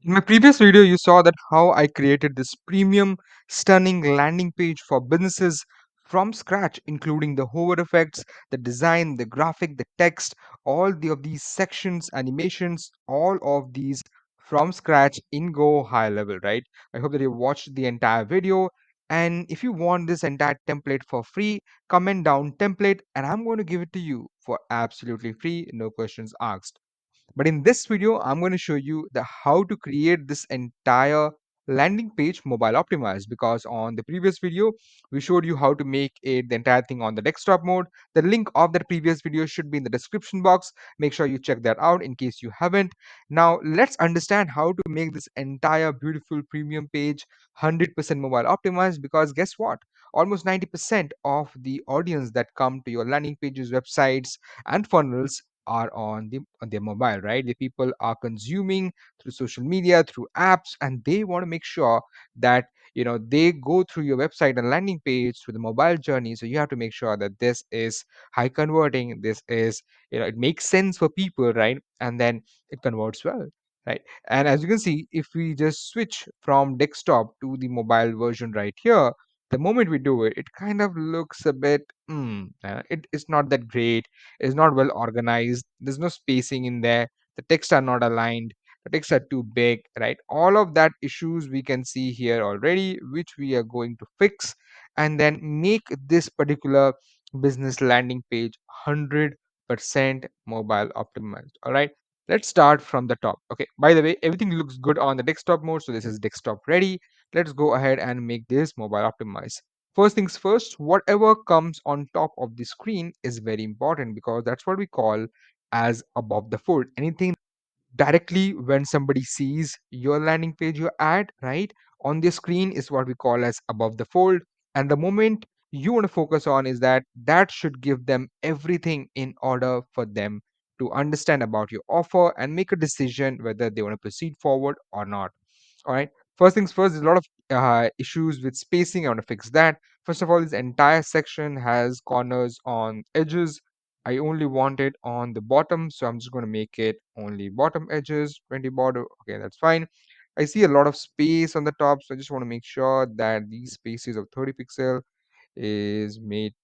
In my previous video, you saw that how I created this premium, stunning landing page for businesses from scratch, including the hover effects, the design, the graphic, the text, of these sections, animations, all of these from scratch in Go High Level, right? I hope that you watched the entire video. And if you want this entire template for free, comment down template, and I'm going to give it to you for absolutely free, no questions asked. But in this video, I'm going to show you the how to create this entire landing page mobile optimized, because on the previous video we showed you how to make it the entire thing on the desktop mode. The link of that previous video should be in the description box. Make sure you check that out in case you haven't. Now let's understand how to make this entire beautiful premium page 100% mobile optimized, because guess what, almost 90% of the audience that come to your landing pages, websites and funnels are on their mobile, right? The people are consuming through social media, through apps, and they want to make sure that they go through your website and landing page through the mobile journey. So you have to make sure that this is high converting, this is, it makes sense for people, right? And then it converts well, right? And as you can see, if we just switch from desktop to the mobile version right here, the moment we do it, it kind of looks a bit it is not that great, is not well organized. There's no spacing in there. The texts are not aligned. The texts are too big, right? All of that issues we can see here already, which we are going to fix and then make this particular business landing page 100% mobile optimized. All right. Let's start from the top. Okay. By the way, everything looks good on the desktop mode. So this is desktop ready. Let's go ahead and make this mobile optimized. First things first, whatever comes on top of the screen is very important, because that's what we call as above the fold. Anything directly when somebody sees your landing page, your ad, right, on the screen is what we call as above the fold. And the moment you want to focus on is that that should give them everything in order for them to understand about your offer and make a decision whether they want to proceed forward or not. All right. First things first, there's a lot of issues with spacing. I want to fix that. First of all, this entire section has corners on edges. I only want it on the bottom, so I'm just going to make it only bottom edges, 20 border. Okay, that's fine. I see a lot of space on the top, so I just want to make sure that these spaces of 30 pixel is made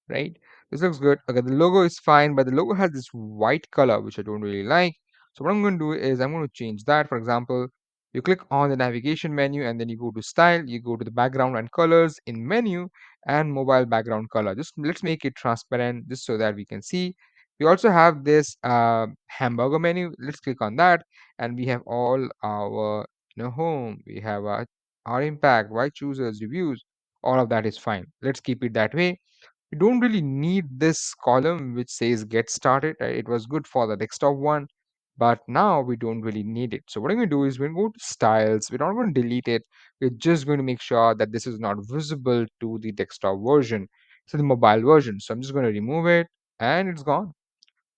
right. This looks good. Okay, the logo is fine, but the logo has this white color, which I don't really like. So what I'm going to do is I'm going to change that. For example, you click on the navigation menu and then you go to style, you go to the background and colors in menu and mobile background color. Just let's make it transparent just so that we can see. We also have this hamburger menu. Let's click on that and we have all our home. We have our impact, why choosers, reviews. All of that is fine. Let's keep it that way. We don't really need this column which says get started. It was good for the desktop one, but now we don't really need it. So what I'm going to do is we're going to go to styles. We're not going to delete it. We're just going to make sure that this is not visible to the desktop version, so the mobile version. So I'm just going to remove it and it's gone.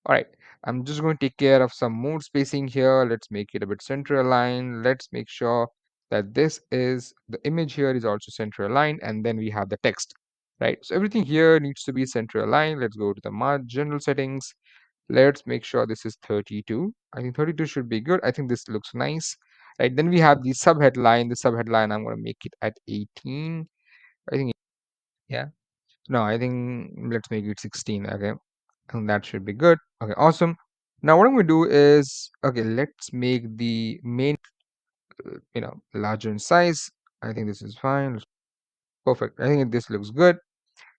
All right, I'm just going to take care of some mode spacing here. Let's make it a bit center aligned. Let's make sure that this is the image here is also center aligned, and then we have the text, right? So everything here needs to be center aligned. Let's go to the general settings. Let's make sure this is 32. I think 32 should be good. I think this looks nice, right? Then we have the subheadline. The subheadline, I'm going to make it at 18. I think, yeah. No, I think let's make it 16. Okay, and that should be good. Okay, awesome. Now what I'm going to do is, okay, let's make the main larger in size. I think this is fine. Perfect. I think this looks good.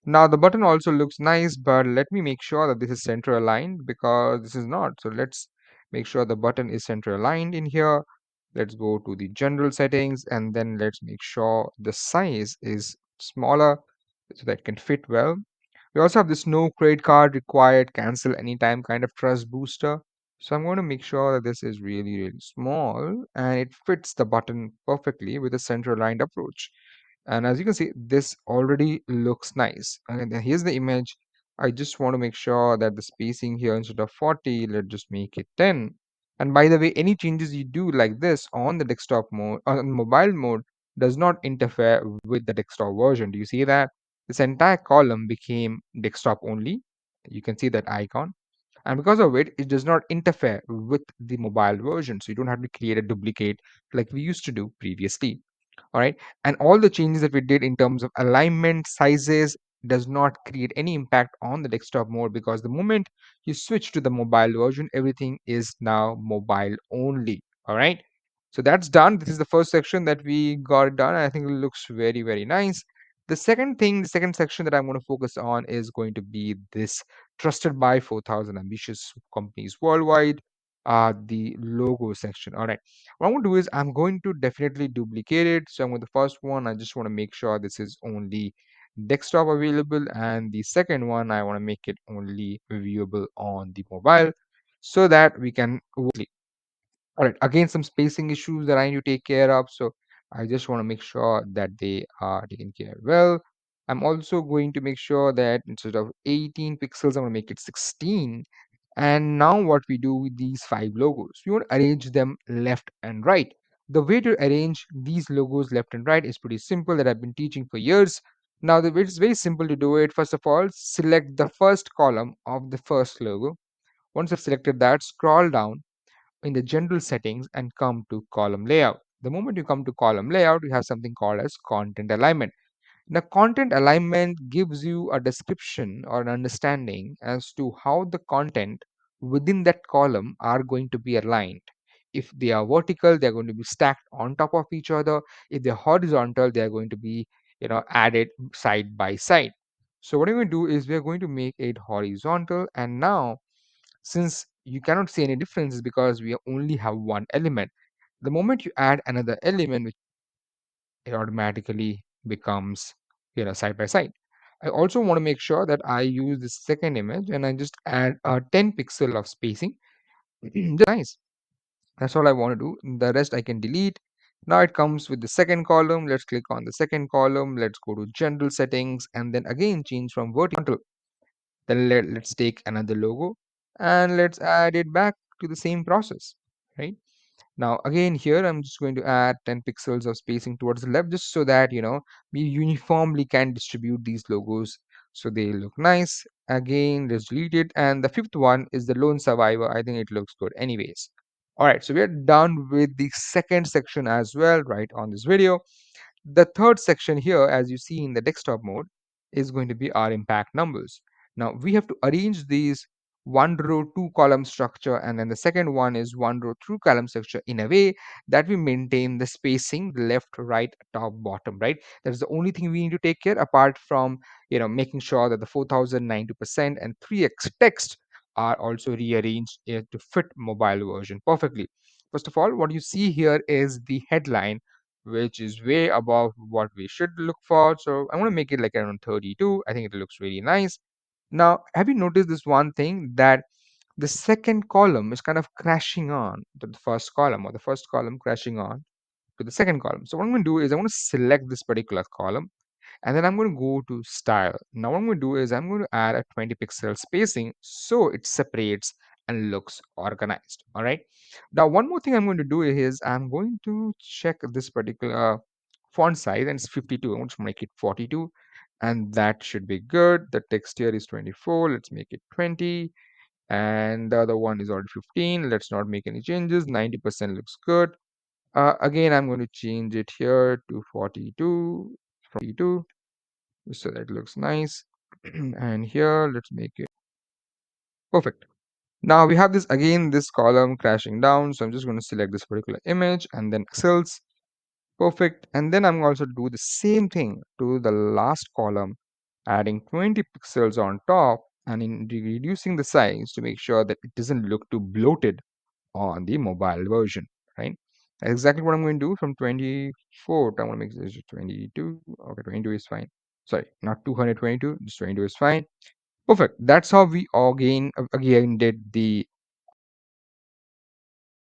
Now the button also looks nice, but let me make sure that this is center aligned, because this is not. So let's make sure the button is center aligned in here. Let's go to the general settings and then let's make sure the size is smaller so that it can fit well. We also have this no credit card required, cancel anytime kind of trust booster. So I'm going to make sure that this is really, really small and it fits the button perfectly with a center aligned approach. And as you can see, this already looks nice. And then here's the image. I just want to make sure that the spacing here, instead of 40, let's just make it 10. And by the way, any changes you do like this on the desktop mode, on mobile mode, does not interfere with the desktop version. Do you see that? This entire column became desktop only. You can see that icon. and because of it, it does not interfere with the mobile version, so you don't have to create a duplicate like we used to do previously. All right, and all the changes that we did in terms of alignment, sizes, does not create any impact on the desktop mode, because the moment you switch to the mobile version, everything is now mobile only. All right, so that's done. This is the first section that we got done. I think it looks very, very nice. The second thing, the second section that I'm going to focus on is going to be this: trusted by 4,000 ambitious companies worldwide, the logo section. All right, what I'm going to do is I'm going to definitely duplicate it. So I'm with the first one, I just want to make sure this is only desktop available, and the second one, I want to make it only viewable on the mobile, so that we can work. All right, again, some spacing issues that I need to take care of. So I just want to make sure that they are taken care well. I'm also going to make sure that instead of 18 pixels, I'm going to make it 16. And now what we do with these five logos, we want to arrange them left and right. The way to arrange these logos left and right is pretty simple, that I've been teaching for years. Now, it's very simple to do it. First of all, select the first column of the first logo. Once you've selected that, scroll down in the general settings and come to column layout. The moment you come to column layout, you have something called as content alignment. Now, content alignment gives you a description or an understanding as to how the content within that column are going to be aligned. If they are vertical, they're going to be stacked on top of each other. If they're horizontal, they're going to be, added side by side. So what we're going to do is we're going to make it horizontal. And now, since you cannot see any differences because we only have one element, the moment you add another element, it automatically becomes, side by side. I also want to make sure that I use the second image and I just add a 10 pixel of spacing. Just nice. That's all I want to do. The rest I can delete. Now it comes with the second column. Let's click on the second column. Let's go to general settings and then again change from vertical. Then let's take another logo and let's add it back to the same process, right? Now, again, here I'm just going to add 10 pixels of spacing towards the left, just so that, we uniformly can distribute these logos so they look nice. Again, let's delete it. And the fifth one is the lone survivor. I think it looks good anyways. All right, so we are done with the second section as well, right, on this video. The third section here, as you see in the desktop mode, is going to be our impact numbers. Now we have to arrange these one row, two column structure, and then the second one is one row, two column structure in a way that we maintain the spacing left, right, top, bottom, right? That is the only thing we need to take care, apart from, making sure that the 4090% and 3x text are also rearranged to fit mobile version perfectly. First of all, what you see here is the headline, which is way above what we should look for. So I'm going to make it like around 32. I think it looks really nice. Now, have you noticed this one thing, that the second column is kind of crashing on to the first column, or the first column crashing on to the second column? So what I'm going to do is I'm going to select this particular column, and then I'm going to go to style. Now what I'm going to do is I'm going to add a 20 pixel spacing so it separates and looks organized. All right, now one more thing I'm going to do is I'm going to check this particular font size, and it's 52. I want to make it 42, and that should be good. The text here is 24, let's make it 20, and the other one is already 15. Let's not make any changes. 90% looks good. Again, I'm going to change it here to 42, 42, so that looks nice. And here, let's make it perfect. Now we have this again, this column crashing down. So I'm just going to select this particular image and then pixels. Perfect. And then I'm also do the same thing to the last column, adding 20 pixels on top and in reducing the size to make sure that it doesn't look too bloated on the mobile version, right? That's exactly what I'm going to do from 24. I'm going to make this 22. Okay, 22 is fine. Sorry, not 222, just 22 is fine. Perfect. That's how we again did the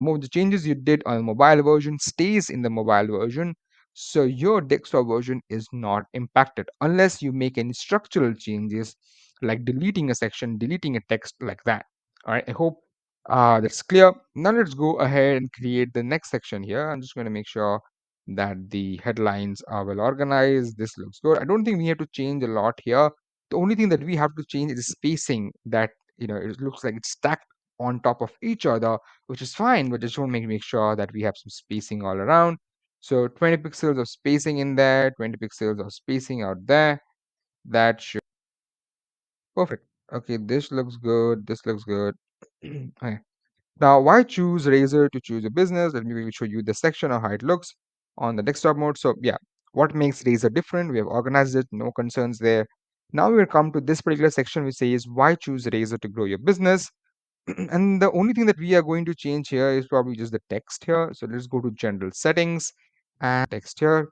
the changes you did on mobile version stays in the mobile version, so your desktop version is not impacted unless you make any structural changes, like deleting a section, deleting a text, like that. All right, I hope that's clear. Now let's go ahead and create the next section here. I'm just going to make sure that the headlines are well organized. This looks good. I don't think we have to change a lot here. The only thing that we have to change is spacing, that it looks like it's stacked on top of each other, which is fine, but just want to make sure that we have some spacing all around. So 20 pixels of spacing in there, 20 pixels of spacing out there. That should perfect. Okay, this looks good. This looks good. Okay. Now, why choose Razor to choose a business? Let me show you the section of how it looks on the desktop mode. So yeah, what makes Razor different? We have organized it, no concerns there. Now we will come to this particular section which says why choose Razor to grow your business. And the only thing that we are going to change here is probably just the text here. So let's go to general settings and text here.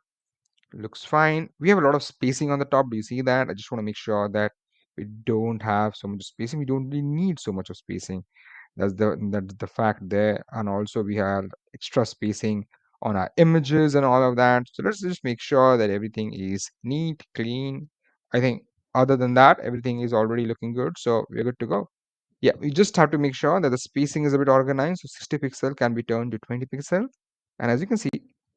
Looks fine. We have a lot of spacing on the top. Do you see that? I just want to make sure that we don't have so much spacing. We don't really need so much of spacing. That's the fact there. And also we have extra spacing on our images and all of that. So let's just make sure that everything is neat, clean. I think other than that, everything is already looking good. So we're good to go. Yeah, we just have to make sure that the spacing is a bit organized. So 60 pixel can be turned to 20 pixel. And as you can see,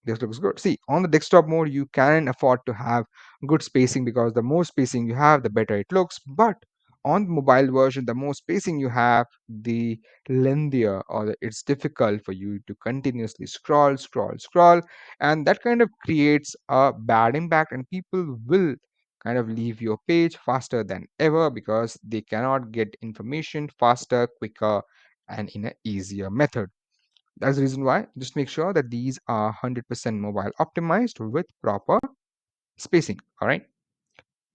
this looks good. See, on the desktop mode, you can afford to have good spacing because the more spacing you have, the better it looks. But on the mobile version, the more spacing you have, the lengthier it's difficult for you to continuously scroll, scroll, scroll. And that kind of creates a bad impact, and people will kind of leave your page faster than ever because they cannot get information faster, quicker, and in an easier method. That's the reason why. Just make sure that these are 100% mobile optimized with proper spacing. All right.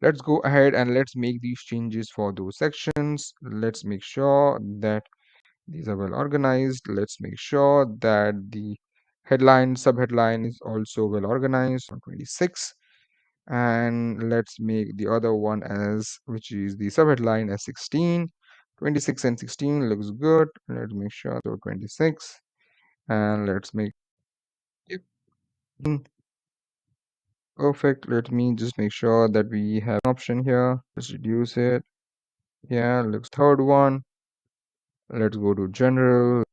Let's go ahead and let's make these changes for those sections. Let's make sure that these are well organized. Let's make sure that the headline, subheadline is also well organized on 26. And let's make the other one as, which is the subheadline as 16. 26 and 16 looks good. Let's make sure so 26. And let's make it perfect. Let me just make sure that we have an option here. Let's reduce it. Yeah, looks third one. Let's go to general.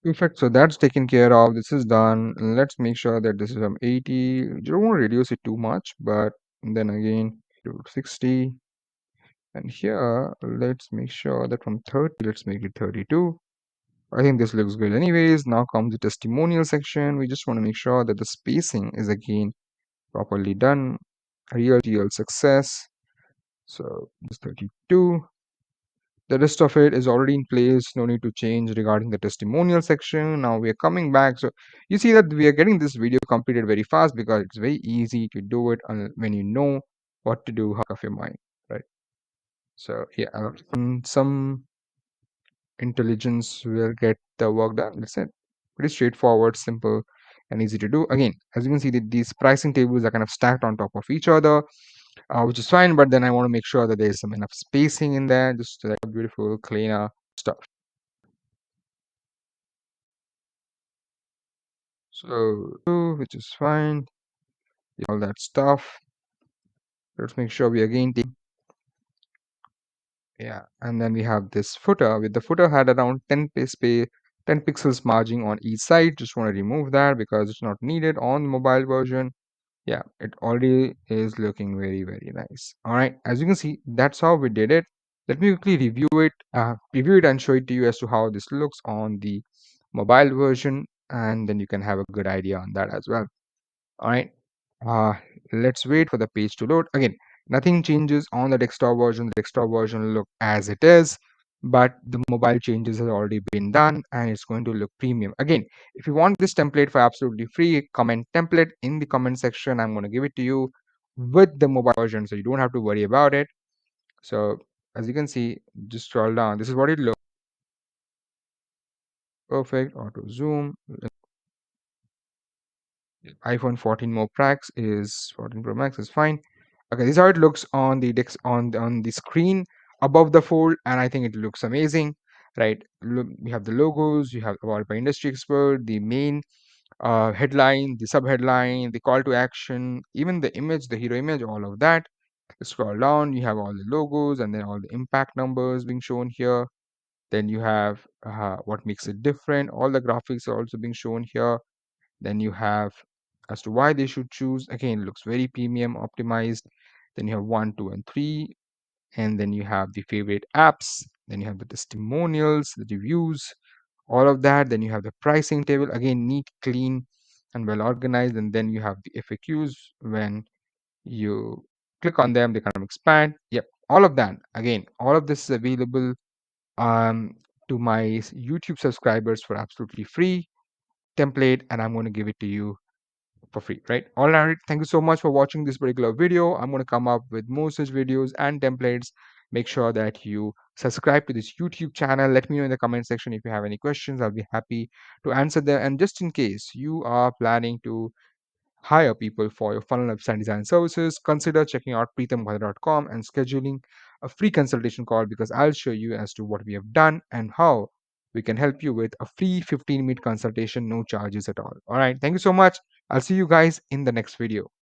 Perfect. So that's taken care of. This is done. Let's make sure that this is from 80. You don't want to reduce it too much, but then again, to 60. And here, let's make sure that from 30, let's make it 32. I think this looks good anyways. Now comes the testimonial section. We just want to make sure that the spacing is again properly done. Real success. So it's 32. The rest of it is already in place. No need to change regarding the testimonial section. Now we are coming back. So you see that we are getting this video completed very fast because it's very easy to do it when you know what to do, half of your mind, right? So yeah, some intelligence will get the work done. That's it. Pretty straightforward, simple, and easy to do. Again, as you can see, these pricing tables are kind of stacked on top of each other, which is fine. But then I want to make sure that there's some enough spacing in there, just like beautiful, cleaner stuff. So, which is fine. All that stuff. Let's make sure we again take. Yeah, and then we have this footer. With the footer had around 10 pixels margin on each side. Just want to remove that because it's not needed on the mobile version. Yeah, it already is looking very, very nice. All right, as you can see, that's how we did it. Let me quickly review it and show it to you as to how this looks on the mobile version, and then you can have a good idea on that as well. All right, uh, let's wait for the page to load. Again, nothing changes on the desktop version. The desktop version look as it is, but the mobile changes has already been done and it's going to look premium. Again, if you want this template for absolutely free, comment template in the comment section. I'm going to give it to you with the mobile version, so you don't have to worry about it. So as you can see, just scroll down. This is what it looks. Perfect. Auto zoom. iPhone 14 Pro Max is fine. Okay, this is how it looks on the on the screen above the fold, and I think it looks amazing, right? Look, we have the logos, you have about by industry expert, the main headline, the sub headline, the call to action, even the image, the hero image, all of that. Scroll down, you have all the logos and then all the impact numbers being shown here. Then you have what makes it different. All the graphics are also being shown here. Then you have as to why they should choose. Again, looks very premium optimized. then you have 1, 2, and 3, and then you have the favorite apps, then you have the testimonials, the reviews, all of that. Then you have the pricing table, again neat, clean, and well organized. And then you have the FAQs. When you click on them, they kind of expand. Yep, all of that. Again, all of this is available um, to my YouTube subscribers for absolutely free template, and I'm going to give it to you for free, right? All right, thank you so much for watching this particular video. I'm going to come up with more such videos and templates. Make sure that you subscribe to this YouTube channel. Let me know in the comment section if you have any questions. I'll be happy to answer them. And just in case you are planning to hire people for your funnel website design services, consider checking out pritam.com and scheduling a free consultation call, because I'll show you as to what we have done and how we can help you with a free 15-minute consultation, no charges at all. All right, thank you so much. I'll see you guys in the next video.